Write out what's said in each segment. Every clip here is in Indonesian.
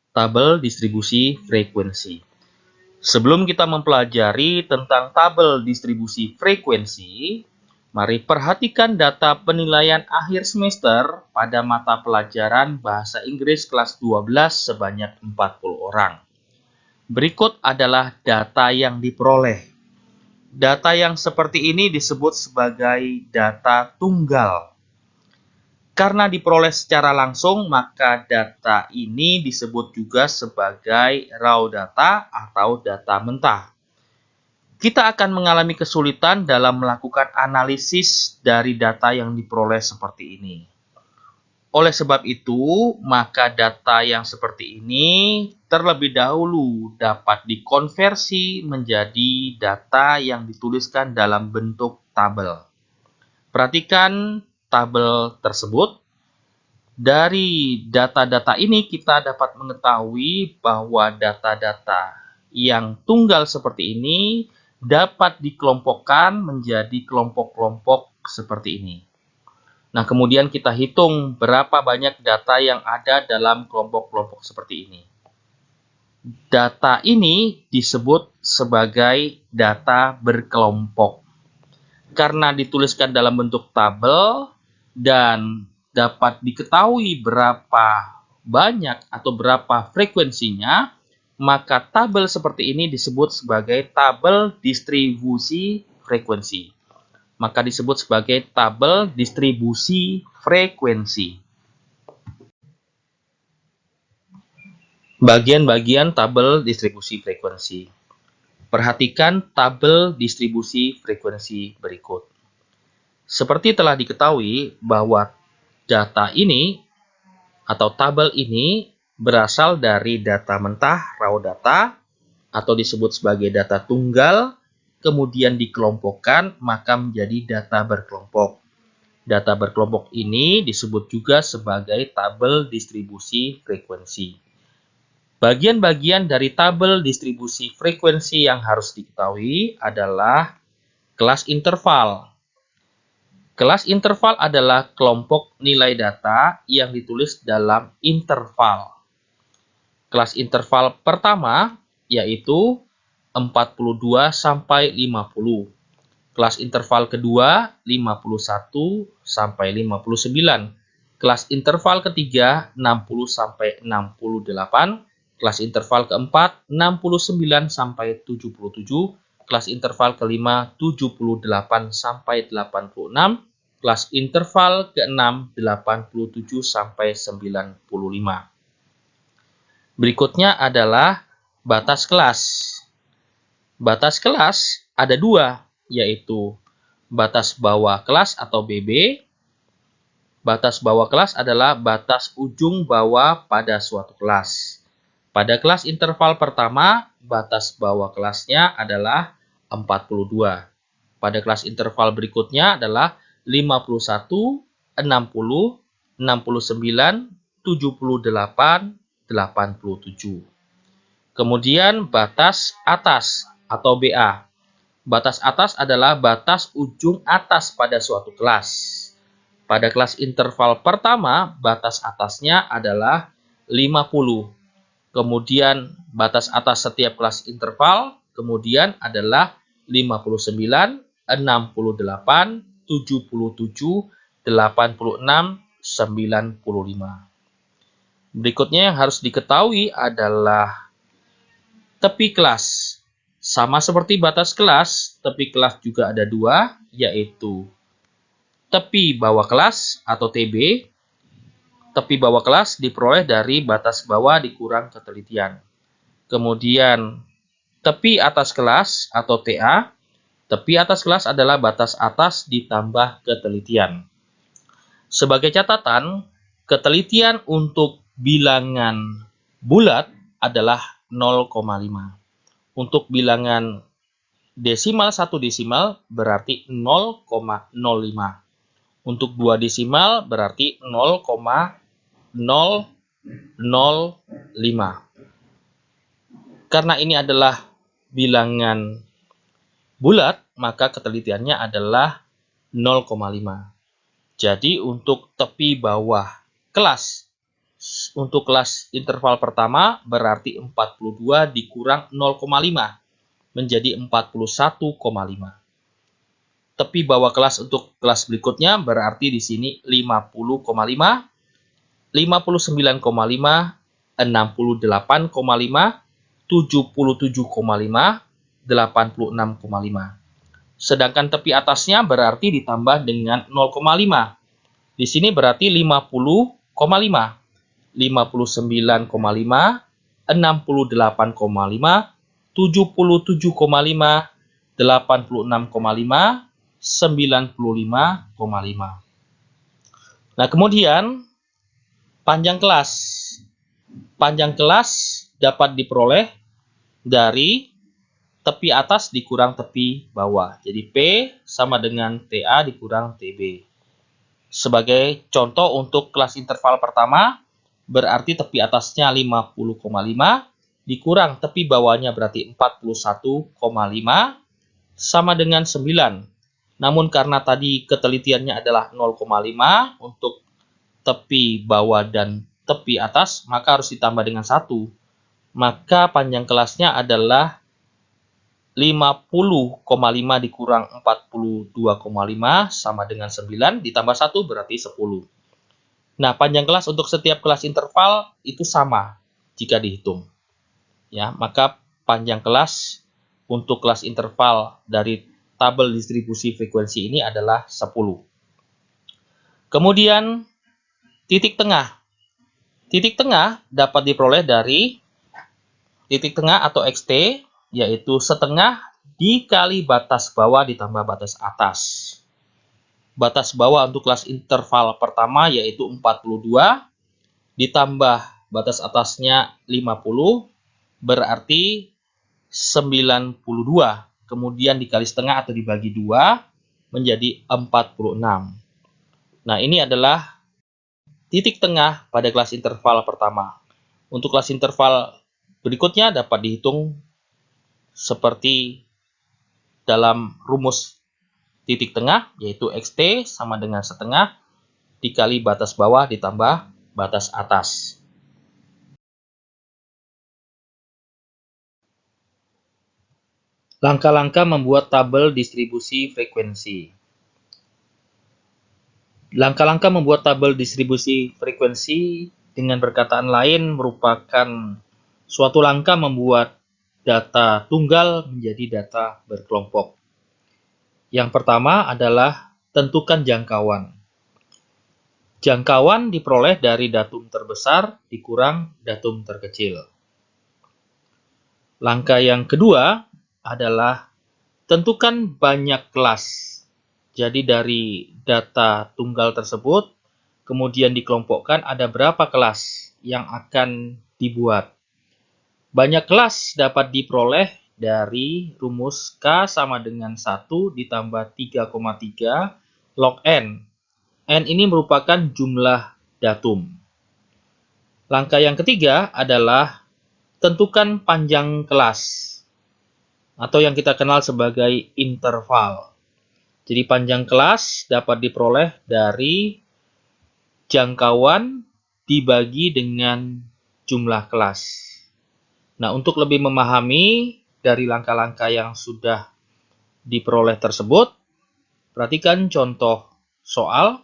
Tabel distribusi frekuensi. Sebelum kita mempelajari tentang tabel distribusi frekuensi, mari perhatikan data penilaian akhir semester pada mata pelajaran Bahasa Inggris kelas 12 sebanyak 40 orang. Berikut adalah data yang diperoleh. Data yang seperti ini disebut sebagai data tunggal. Karena diperoleh secara langsung, maka data ini disebut juga sebagai raw data atau data mentah. Kita akan mengalami kesulitan dalam melakukan analisis dari data yang diperoleh seperti ini. Oleh sebab itu, maka data yang seperti ini terlebih dahulu dapat dikonversi menjadi data yang dituliskan dalam bentuk tabel. Perhatikan tabel tersebut. Dari data-data ini kita dapat mengetahui bahwa data-data yang tunggal seperti ini dapat dikelompokkan menjadi kelompok-kelompok seperti ini. Nah, kemudian kita hitung berapa banyak data yang ada dalam kelompok-kelompok seperti ini. Data ini disebut sebagai data berkelompok. Karena dituliskan dalam bentuk tabel dan dapat diketahui berapa banyak atau berapa frekuensinya, maka tabel seperti ini disebut sebagai tabel distribusi frekuensi. Maka disebut sebagai tabel distribusi frekuensi. Bagian-bagian tabel distribusi frekuensi. Perhatikan tabel distribusi frekuensi berikut. Seperti telah diketahui bahwa data ini atau tabel ini berasal dari data mentah, raw data, atau disebut sebagai data tunggal, kemudian dikelompokkan maka menjadi data berkelompok. Data berkelompok ini disebut juga sebagai tabel distribusi frekuensi. Bagian-bagian dari tabel distribusi frekuensi yang harus diketahui adalah kelas interval. Kelas interval adalah kelompok nilai data yang ditulis dalam interval. Kelas interval pertama yaitu 42 sampai 50. Kelas interval kedua 51 sampai 59. Kelas interval ketiga 60 sampai 68. Kelas interval keempat 69 sampai 77. Kelas interval kelima 78 sampai 86. Kelas interval ke-6 87 sampai 95. Berikutnya adalah batas kelas. Batas kelas ada dua, yaitu batas bawah kelas atau BB. Batas bawah kelas adalah batas ujung bawah pada suatu kelas. Pada kelas interval pertama, batas bawah kelasnya adalah 42. Pada kelas interval berikutnya adalah 51, 60, 69, 78, 87. Kemudian batas atas atau BA. Batas atas adalah batas ujung atas pada suatu kelas. Pada kelas interval pertama, batas atasnya adalah 50. Kemudian batas atas setiap kelas interval kemudian adalah 59, 68, 77, 86, 95. Berikutnya yang harus diketahui adalah tepi kelas. Sama seperti batas kelas, tepi kelas juga ada dua, yaitu tepi bawah kelas atau TB. Tepi bawah kelas diperoleh dari batas bawah dikurang ketelitian. Kemudian tepi atas kelas atau TA. Tepi atas kelas adalah batas atas ditambah ketelitian. Sebagai catatan, ketelitian untuk bilangan bulat adalah 0,5. Untuk bilangan desimal 1 desimal berarti 0,05. Untuk 2 desimal berarti 0,005. Karena ini adalah bilangan bulat, maka ketelitiannya adalah 0,5. Jadi untuk tepi bawah kelas Untuk kelas interval pertama berarti 42 dikurang 0,5 menjadi 41,5. Tepi bawah kelas untuk kelas berikutnya berarti di sini 50,5, 59,5, 68,5, 77,5, 86,5. Sedangkan tepi atasnya berarti ditambah dengan 0,5. Di sini berarti 50,5. 59,5, 68,5, 77,5, 86,5, 95,5. Nah, kemudian panjang kelas. Panjang kelas dapat diperoleh dari tepi atas dikurang tepi bawah. Jadi P sama dengan TA dikurang TB. Sebagai contoh untuk kelas interval pertama, berarti tepi atasnya 50,5 dikurang tepi bawahnya berarti 41,5 sama dengan 9. Namun karena tadi ketelitiannya adalah 0,5 untuk tepi bawah dan tepi atas, maka harus ditambah dengan 1. Maka panjang kelasnya adalah 50,5 dikurang 42,5 sama dengan 9 ditambah 1 berarti 10. Nah, panjang kelas untuk setiap kelas interval itu sama jika dihitung. Ya, maka panjang kelas untuk kelas interval dari tabel distribusi frekuensi ini adalah 10. Kemudian titik tengah. Titik tengah dapat diperoleh dari titik tengah atau XT, yaitu setengah dikali batas bawah ditambah batas atas. Batas bawah untuk kelas interval pertama yaitu 42, ditambah batas atasnya 50, berarti 92. Kemudian dikali setengah atau dibagi 2 menjadi 46. Nah, ini adalah titik tengah pada kelas interval pertama. Untuk kelas interval berikutnya dapat dihitung seperti dalam rumus titik tengah, yaitu XT sama dengan setengah dikali batas bawah ditambah batas atas. Langkah-langkah membuat tabel distribusi frekuensi. Langkah-langkah membuat tabel distribusi frekuensi dengan perkataan lain merupakan suatu langkah membuat data tunggal menjadi data berkelompok. Yang pertama adalah tentukan jangkauan. Jangkauan diperoleh dari datum terbesar dikurang datum terkecil. Langkah yang kedua adalah tentukan banyak kelas. Jadi dari data tunggal tersebut, kemudian dikelompokkan ada berapa kelas yang akan dibuat. Banyak kelas dapat diperoleh dari rumus K sama dengan 1 ditambah 3,3 log N. N ini merupakan jumlah datum. Langkah yang ketiga adalah tentukan panjang kelas, atau yang kita kenal sebagai interval. Jadi panjang kelas dapat diperoleh dari jangkauan dibagi dengan jumlah kelas. Nah, untuk lebih memahami dari langkah-langkah yang sudah diperoleh tersebut, perhatikan contoh soal.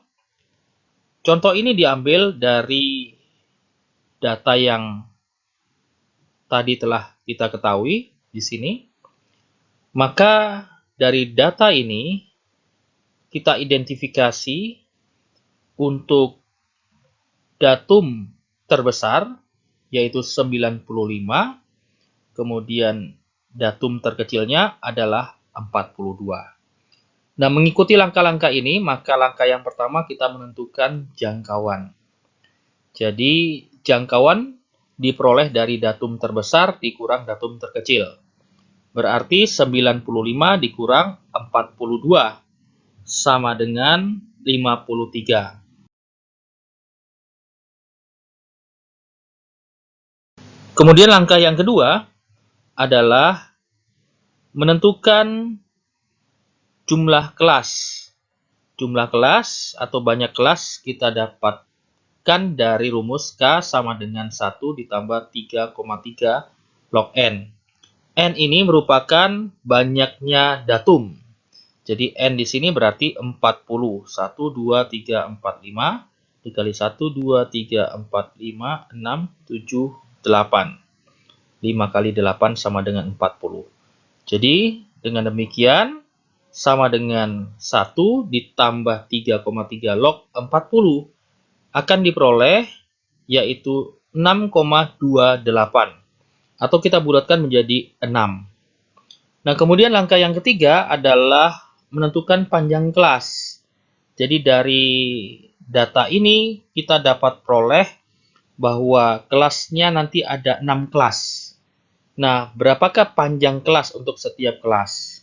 Contoh ini diambil dari data yang tadi telah kita ketahui di sini. Maka dari data ini kita identifikasi untuk datum terbesar yaitu 95, kemudian datum terkecilnya adalah 42. Nah, mengikuti langkah-langkah ini, maka langkah yang pertama kita menentukan jangkauan. Jadi, jangkauan diperoleh dari datum terbesar dikurang datum terkecil. Berarti 95 dikurang 42 sama dengan 53. Kemudian langkah yang kedua adalah menentukan jumlah kelas. Jumlah kelas atau banyak kelas kita dapat kan dari rumus K sama dengan 1 ditambah 3,3 log N. N ini merupakan banyaknya datum. Jadi N di sini berarti 40. 1, 2, 3, 4, 5. Dikali 1, 2, 3, 4, 5, 6, 7, 8. 5 kali 8 sama dengan 40. Jadi dengan demikian sama dengan 1 ditambah 3,3 log 40 akan diperoleh yaitu 6,28 atau kita bulatkan menjadi 6. Nah, kemudian langkah yang ketiga adalah menentukan panjang kelas. Jadi dari data ini kita dapat peroleh bahwa kelasnya nanti ada 6 kelas. Nah, berapakah panjang kelas untuk setiap kelas?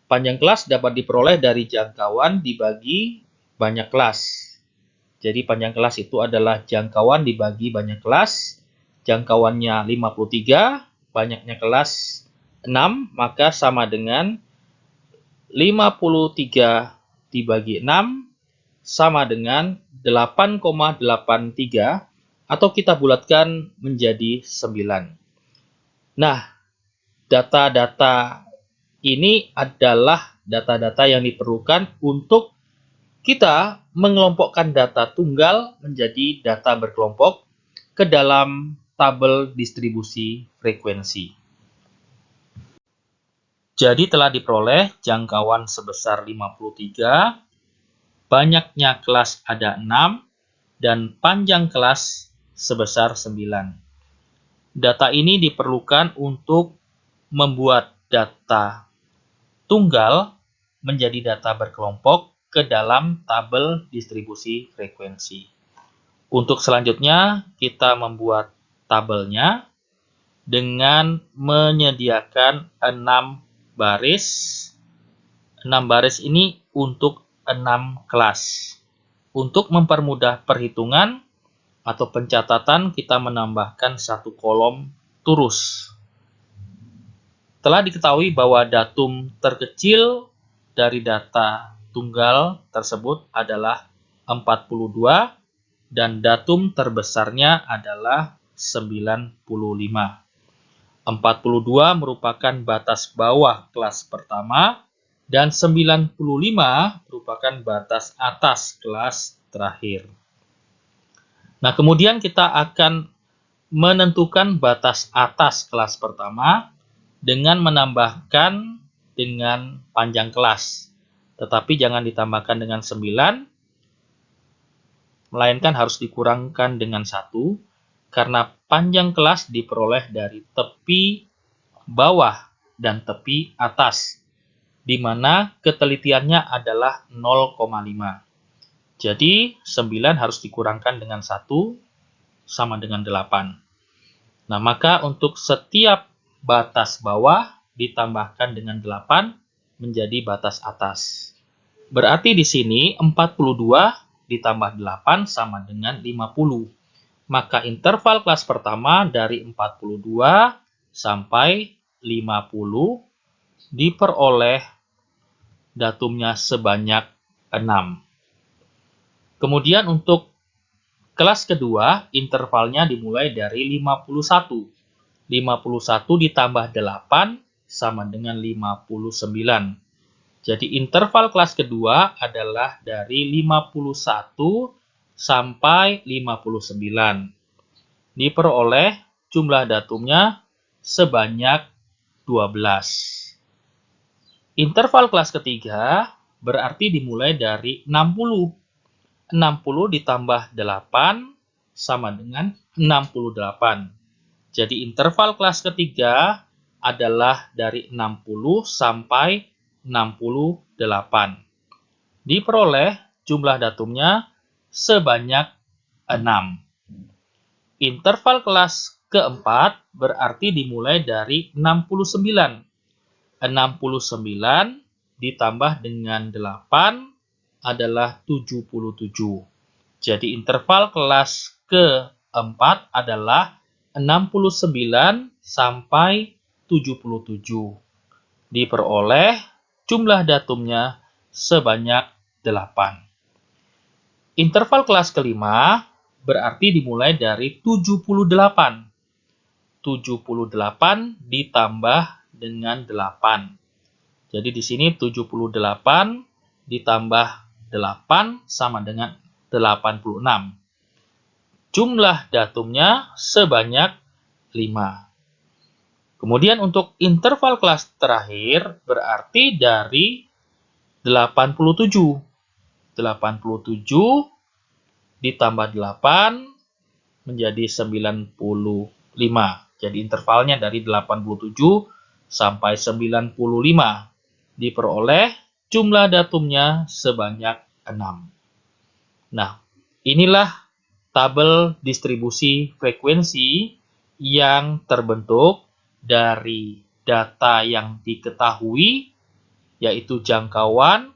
Panjang kelas dapat diperoleh dari jangkauan dibagi banyak kelas. Jadi panjang kelas itu adalah jangkauan dibagi banyak kelas. Jangkauannya 53, banyaknya kelas 6, maka sama dengan 53 dibagi 6 sama dengan 8,83 atau kita bulatkan menjadi 9. Nah, data-data ini adalah data-data yang diperlukan untuk kita mengelompokkan data tunggal menjadi data berkelompok ke dalam tabel distribusi frekuensi. Jadi telah diperoleh jangkauan sebesar 53, banyaknya kelas ada 6, dan panjang kelas sebesar 9. Data ini diperlukan untuk membuat data tunggal menjadi data berkelompok ke dalam tabel distribusi frekuensi. Untuk selanjutnya, kita membuat tabelnya dengan menyediakan 6 baris. 6 baris ini untuk 6 kelas. Untuk mempermudah perhitungan atau pencatatan, kita menambahkan 1 kolom turus. Telah diketahui bahwa datum terkecil dari data tunggal tersebut adalah 42 dan datum terbesarnya adalah 95. 42 merupakan batas bawah kelas pertama dan 95 merupakan batas atas kelas terakhir. Nah, kemudian kita akan menentukan batas atas kelas pertama dengan menambahkan dengan panjang kelas. Tetapi jangan ditambahkan dengan 9, melainkan harus dikurangkan dengan 1, karena panjang kelas diperoleh dari tepi bawah dan tepi atas, di mana ketelitiannya adalah 0,5. Jadi 9 harus dikurangkan dengan 1, sama dengan 8. Nah, maka untuk setiap batas bawah ditambahkan dengan 8 menjadi batas atas. Berarti di sini 42 ditambah 8 sama dengan 50. Maka interval kelas pertama dari 42 sampai 50 diperoleh datumnya sebanyak 6. Kemudian untuk kelas kedua, intervalnya dimulai dari 51. 51 ditambah 8 sama dengan 59. Jadi interval kelas kedua adalah dari 51 sampai 59. Diperoleh jumlah datumnya sebanyak 12. Interval kelas ketiga berarti dimulai dari 60. 60 ditambah 8 sama dengan 68. Jadi interval kelas ketiga adalah dari 60 sampai 68. Diperoleh jumlah datumnya sebanyak 6. Interval kelas keempat berarti dimulai dari 69. 69 ditambah dengan 8 adalah 77. Jadi interval kelas keempat adalah 69 sampai 77. Diperoleh jumlah datumnya sebanyak 8. Interval kelas kelima berarti dimulai dari 78. 78 ditambah dengan 8. Jadi di sini 78 ditambah 8 sama dengan 86. Jumlah datumnya sebanyak 5. Kemudian untuk interval kelas terakhir berarti dari 87. 87 ditambah 8 menjadi 95. Jadi intervalnya dari 87 sampai 95. Diperoleh jumlah datumnya sebanyak 6. Nah, inilah tabel distribusi frekuensi yang terbentuk dari data yang diketahui, yaitu jangkauan,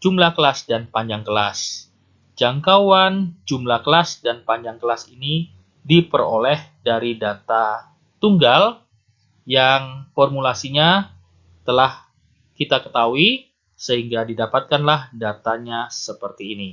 jumlah kelas, dan panjang kelas. Jangkauan, jumlah kelas, dan panjang kelas ini diperoleh dari data tunggal yang formulasinya telah kita ketahui, sehingga didapatkanlah datanya seperti ini.